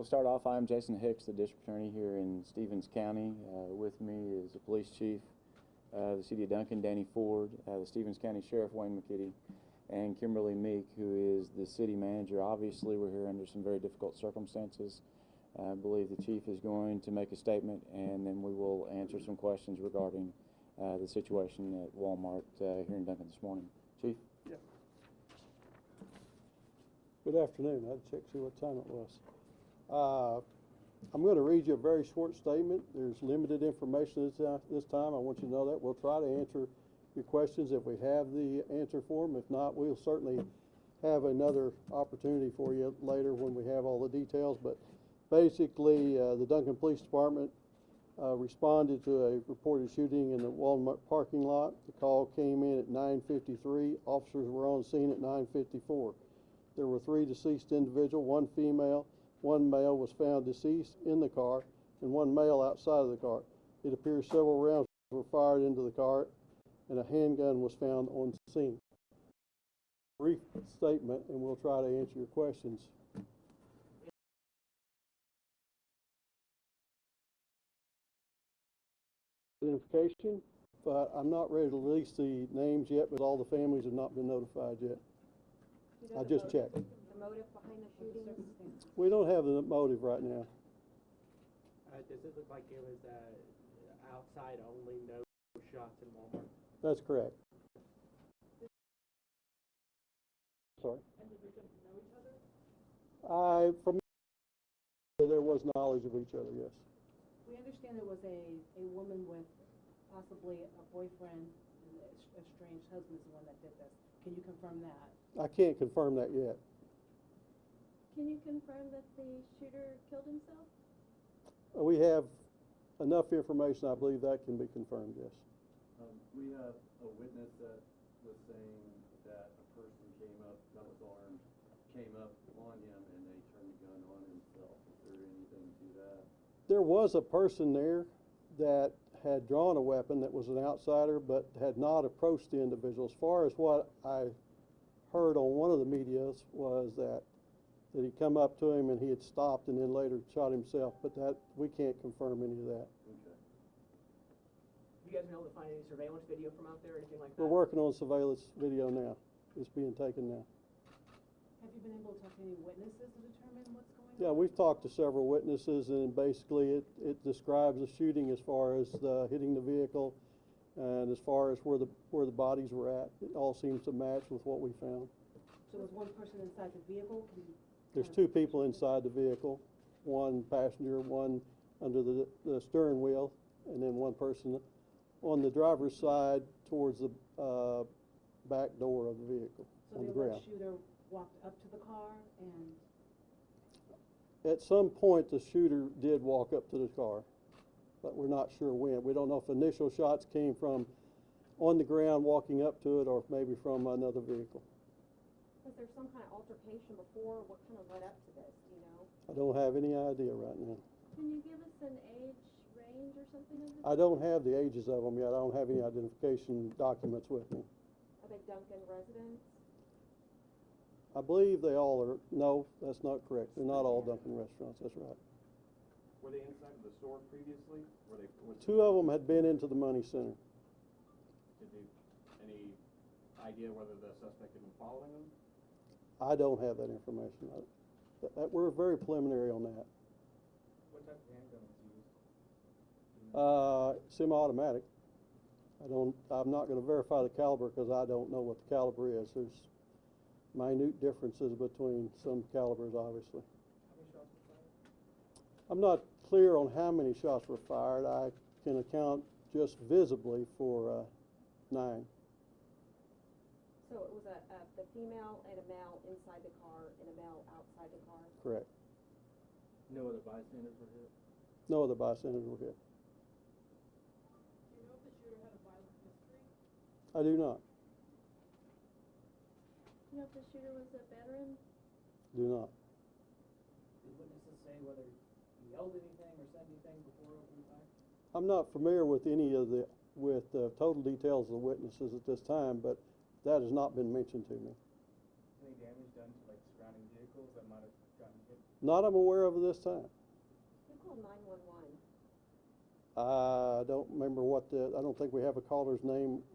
We'll start off. I'm Jason Hicks, the district attorney here in Stevens County. With me is the police chief, the city of Duncan, Danny Ford, the Stevens County Sheriff, Wayne McKitty, and Kimberly Meek, who is the city manager. Obviously, we're here under some very difficult circumstances. I believe the chief is going to make a statement, and then we will answer some questions regarding the situation at Walmart here in Duncan this morning. Chief? Yeah. Good afternoon. I had to check to see what time it was. I'm going to read you a very short statement. There's limited information this time. I want you to know that. We'll try to answer your questions if we have the answer for them. If not, we'll certainly have another opportunity for you later when we have all the details. But basically, the Duncan Police Department responded to a reported shooting in the Walmart parking lot. The call came in at 9:53. Officers were on scene at 9:54. There were 3 deceased individuals, 1 female, 1 male was found deceased in the car, and 1 male outside of the car. It appears several rounds were fired into the car, and a handgun was found on scene. Brief statement, and we'll try to answer your questions. Identification, but I'm not ready to release the names yet, but all the families have not been notified yet. I just checked. The motive behind the shooting? We don't have the motive right now. Does it look like it was outside only, no shots in Walmart? That's correct. Sorry. And did they know each other? From there was knowledge of each other, yes. We understand there was a woman with possibly a boyfriend, and a estranged husband is the one that did this. Can you confirm that? I can't confirm that yet. Can you confirm that the shooter killed himself? We have enough information, I believe that can be confirmed, yes. We have a witness that was saying that a person came up, that was armed, came up on him and they turned the gun on himself. Is there anything to that? There was a person there that had drawn a weapon that was an outsider but had not approached the individual. As far as what I heard on one of the medias was that he come up to him and he had stopped and then later shot himself, but that we can't confirm any of that. Okay. Have you guys been able to find any surveillance video from out there or anything like that? We're working on surveillance video now. It's being taken now. Have you been able to talk to any witnesses to determine what's going on? Yeah, we've talked to several witnesses, and basically it describes the shooting as far as hitting the vehicle and as far as where the bodies were at. It all seems to match with what we found. So there's 1 person inside the vehicle? There's 2 people inside the vehicle, 1 passenger, 1 under the steering wheel, and then 1 person on the driver's side towards the back door of the vehicle on the ground. So the shooter walked up to the car and... At some point, the shooter did walk up to the car, but we're not sure when. We don't know if initial shots came from on the ground walking up to it or maybe from another vehicle. Was there some kind of altercation before? What kind of led up to this, do you know? I don't have any idea right now. Can you give us an age range or something of this? I don't have the ages of them yet. I don't have any identification documents with me. Are they Duncan residents? I believe they all are. No, that's not correct. They're not all Duncan restaurants. That's right. Were they inside of the store previously? Was 2 of them had been into the money center. Did you any idea whether the suspect had been following them? I don't have that information. We're very preliminary on that. What type of handgun was used? Semi-automatic. I'm not going to verify the caliber because I don't know what the caliber is. There's minute differences between some calibers, obviously. How many shots were fired? I'm not clear on how many shots were fired. I can account just visibly for 9. So it was the female and a male inside the car and a male outside the car? Correct. No other bystanders were hit? No other bystanders were hit. Do you know if the shooter had a violent history? I do not. You know if the shooter was a veteran? Do not. Did witnesses say whether he yelled anything or said anything before opening fire? I'm not familiar with any of the total details of the witnesses at this time, but that has not been mentioned to me. Any damage done to like surrounding vehicles that might have gotten hit? Not I'm aware of at this time. Who called 911? I don't remember I don't think we have a caller's name.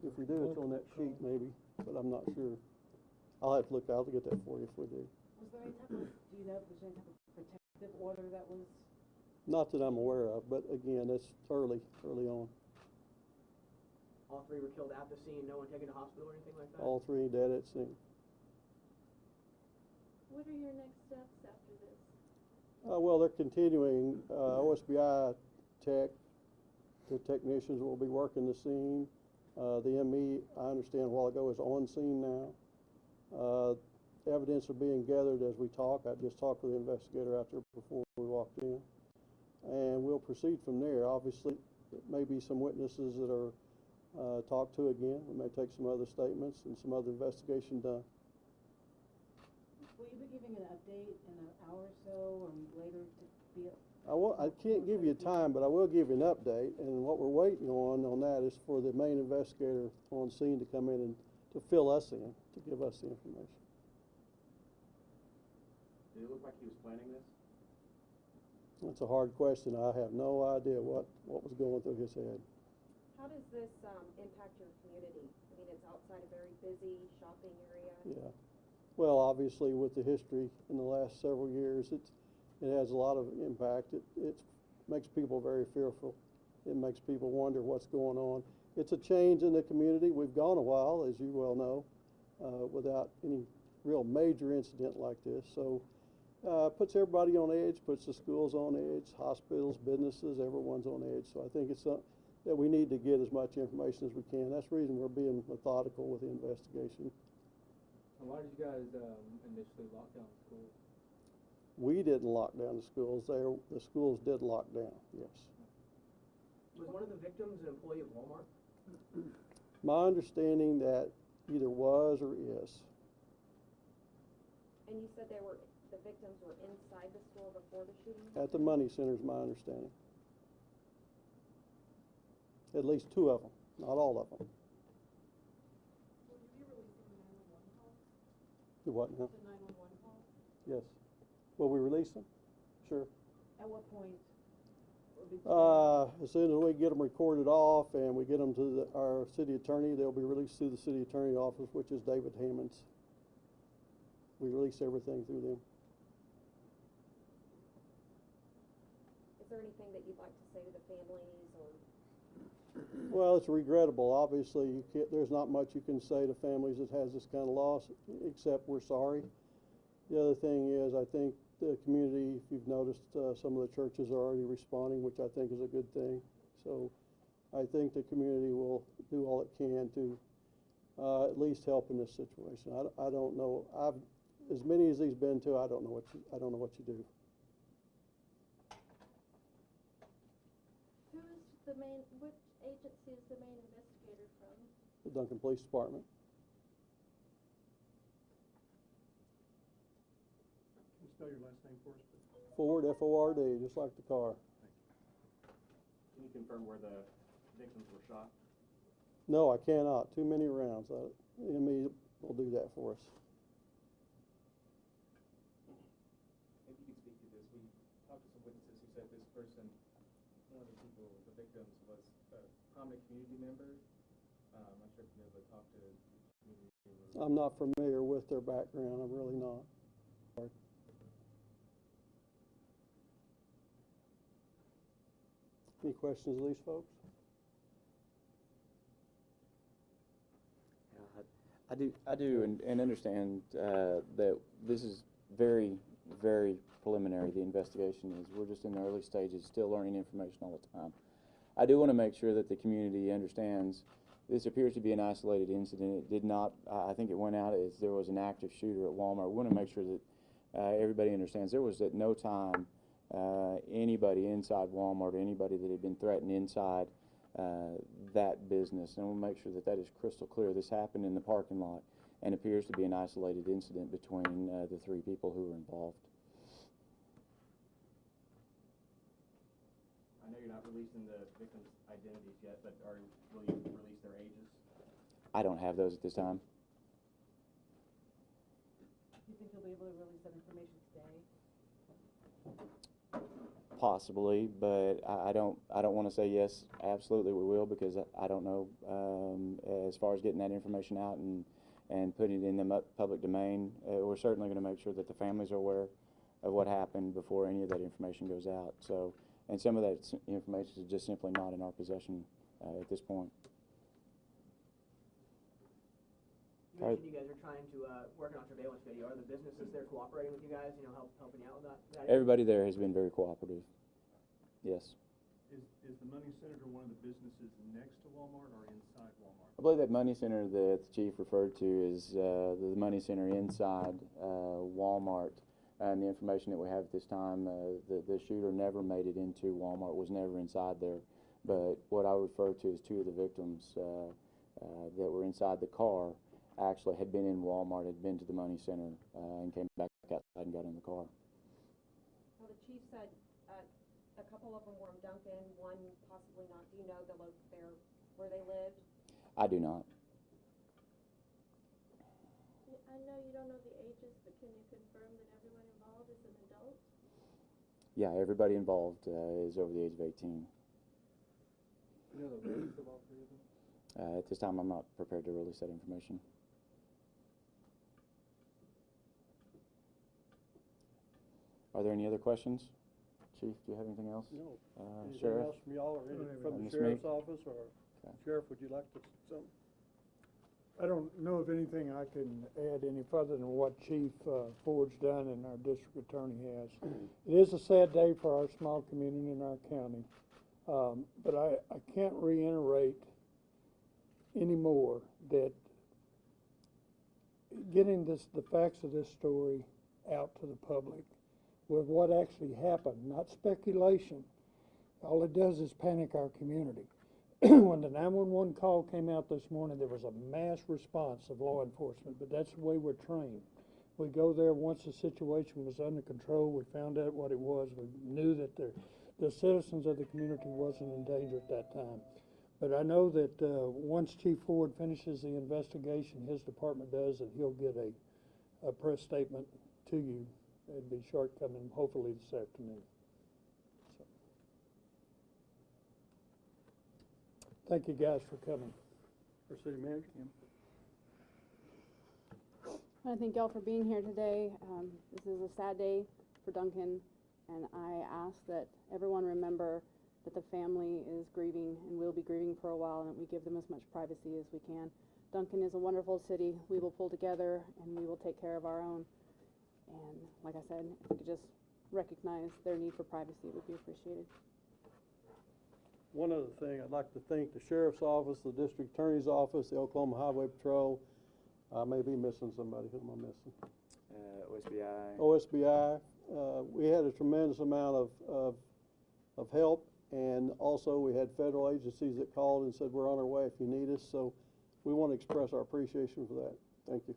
If we do, it's on that sheet maybe, but I'm not sure. I'll have to look, I'll get that for you if we do. Was there any type of, do you know if there's any type of protective order that was? Not that I'm aware of, but again, it's early on. All three were killed at the scene, no one taken to hospital or anything like that? All three dead at scene. What are your next steps after this? Well, they're continuing. OSBI the technicians will be working the scene. The ME, I understand a while ago, is on scene now. Evidence are being gathered as we talk. I just talked with the investigator out there before we walked in. And we'll proceed from there. Obviously, there may be some witnesses that are talked to again. We may take some other statements and some other investigation done. Will you be giving an update in an hour or so, or later to be? I can't give you a time, but I will give you an update. And what we're waiting on that is for the main investigator on scene to come in and to fill us in, to give us the information. Did it look like he was planning this? That's a hard question. I have no idea what was going through his head. How does this impact your community? I mean, it's outside a very busy shopping area. Yeah. Well, obviously, with the history in the last several years, it has a lot of impact. It makes people very fearful. It makes people wonder what's going on. It's a change in the community. We've gone a while, as you well know, without any real major incident like this. So puts everybody on edge, puts the schools on edge, hospitals, businesses, everyone's on edge. So I think it's something that we need to get as much information as we can. That's the reason we're being methodical with the investigation. And why did you guys initially lock down the school? We didn't lock down the schools. The schools did lock down, yes. Was one of the victims an employee of Walmart? My understanding that either was or is. And you said the victims were inside the store before the shooting? At the money center is my understanding. At least two of them, not all of them. Will you be releasing the 911 call? The what now? The 911 call? Yes. Will we release them? Sure. At what point? As soon as we get them recorded off and we get them to our city attorney, they'll be released through the city attorney office, which is David Hammond's. We release everything through them. Is there anything that you'd like to say to the families or? Well, it's regrettable. Obviously, there's not much you can say to families that has this kind of loss, except we're sorry. The other thing is, I think the community, if you've noticed, some of the churches are already responding, which I think is a good thing. So I think the community will do all it can to at least help in this situation. I don't know. As many as he's been to, I don't know what you do. Which agency is the main investigator from? The Duncan Police Department. Can you spell your last name for us, please? Ford, F-O-R-D, just like the car. Can you confirm where the victims were shot? No, I cannot. Too many rounds. ME will do that for us. If you could speak to this, we talked to some witnesses who said this person, one of the people, the victims, was a prominent community member. I'm not sure if you've ever talked to the community member. I'm not familiar with their background. I'm really not. Any questions of these folks? I do, and understand that this is very, very preliminary. The investigation is. We're just in the early stages, still learning information all the time. I do want to make sure that the community understands this appears to be an isolated incident. It did not. I think it went out as there was an active shooter at Walmart. We want to make sure that everybody understands there was at no time anybody inside Walmart or anybody that had been threatened inside that business, and we'll make sure that that is crystal clear. This happened in the parking lot and appears to be an isolated incident between the three people who were involved. I know you're not releasing the victims' identities yet, but will you release their ages? I don't have those at this time. Do you think you'll be able to release that information today? Possibly, but I don't want to say yes, absolutely we will, because I don't know, as far as getting that information out and putting it in the public domain. We're certainly going to make sure that the families are aware of what happened before any of that information goes out. So, and some of that information is just simply not in our possession at this point. You mentioned you guys are trying to work on surveillance video. Are the businesses there cooperating with you guys? You know, helping you out with that? Everybody there has been very cooperative. Yes. Is the Money Center one of the businesses next to Walmart or inside Walmart? I believe that Money Center that the chief referred to is the Money Center inside Walmart. And the information that we have at this time, the shooter never made it into Walmart, was never inside there. But what I refer to as two of the victims that were inside the car actually had been in Walmart, had been to the Money Center, and came back outside and got in the car. Well, the chief said a couple of them were in Duncan, one possibly not. Do you know where they lived? I do not. I know you don't know the ages, but can you confirm that everyone involved is an adult? Yeah, everybody involved is over the age of 18. You know the race of all three of them? At this time, I'm not prepared to release that information. Are there any other questions? Chief, do you have anything else? No. Anything Sheriff? else from y'all, or from the Ms. sheriff's Meek? office, or Okay. Sheriff, would you like to, something? I don't know of anything I can add any further than what Chief Ford's done and our district attorney has. It is a sad day for our small community in our county, but I can't reiterate anymore that getting the facts of this story out to the public with what actually happened, not speculation. All it does is panic our community. When the 911 call came out this morning, there was a mass response of law enforcement, but that's the way we're trained. We go there once the situation was under control, we found out what it was, we knew that the citizens of the community wasn't in danger at that time. But I know that once Chief Ford finishes the investigation, his department does, that he'll get a press statement to you. It'd be shortcoming, hopefully this afternoon. So. Thank you guys for coming. Our city manager? I want to thank y'all for being here today. This is a sad day for Duncan, and I ask that everyone remember that the family is grieving and will be grieving for a while, and that we give them as much privacy as we can. Duncan is a wonderful city. We will pull together and we will take care of our own. And like I said, if we could just recognize their need for privacy, it would be appreciated. One other thing, I'd like to thank the sheriff's office, the district attorney's office, the Oklahoma Highway Patrol. I may be missing somebody. Who am I missing? OSBI. OSBI. We had a tremendous amount of help, and also we had federal agencies that called and said we're on our way if you need us. So we want to express our appreciation for that. Thank you.